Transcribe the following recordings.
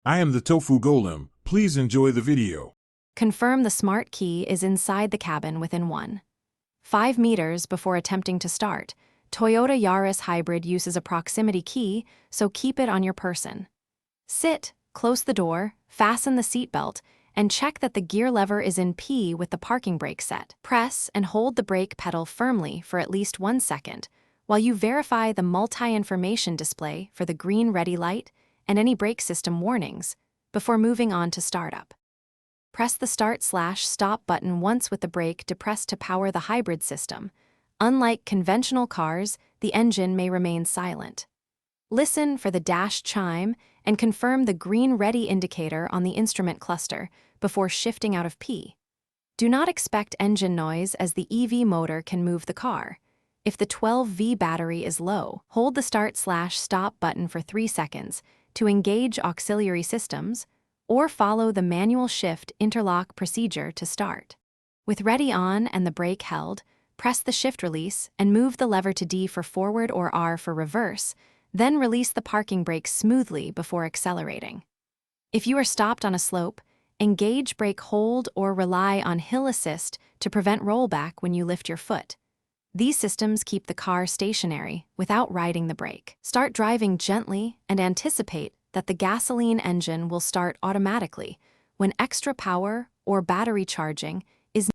I am the Tofu Golem. Please enjoy the video. Confirm the smart key is inside the cabin within 1.5 meters before attempting to start. Toyota Yaris Hybrid uses a proximity key, so keep it on your person. Sit, close the door, fasten the seatbelt, and check that the gear lever is in P with the parking brake set. Press and hold the brake pedal firmly for at least 1 second, while you verify the multi-information display for the green ready light and any brake system warnings before moving on to startup. Press the start/stop button once with the brake depressed to power the hybrid system. Unlike conventional cars, the engine may remain silent. Listen for the dash chime and confirm the green ready indicator on the instrument cluster before shifting out of P. Do not expect engine noise as the EV motor can move the car. If the 12V battery is low, hold the start/stop button for 3 seconds to engage auxiliary systems, or follow the manual shift interlock procedure to start. With ready on and the brake held, press the shift release and move the lever to D for forward or R for reverse, then release the parking brake smoothly before accelerating. If you are stopped on a slope, engage brake hold or rely on hill assist to prevent rollback when you lift your foot. These systems keep the car stationary without riding the brake. Start driving gently and anticipate that the gasoline engine will start automatically when extra power or battery charging is.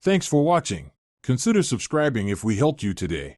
Thanks for watching. Consider subscribing if we helped you today.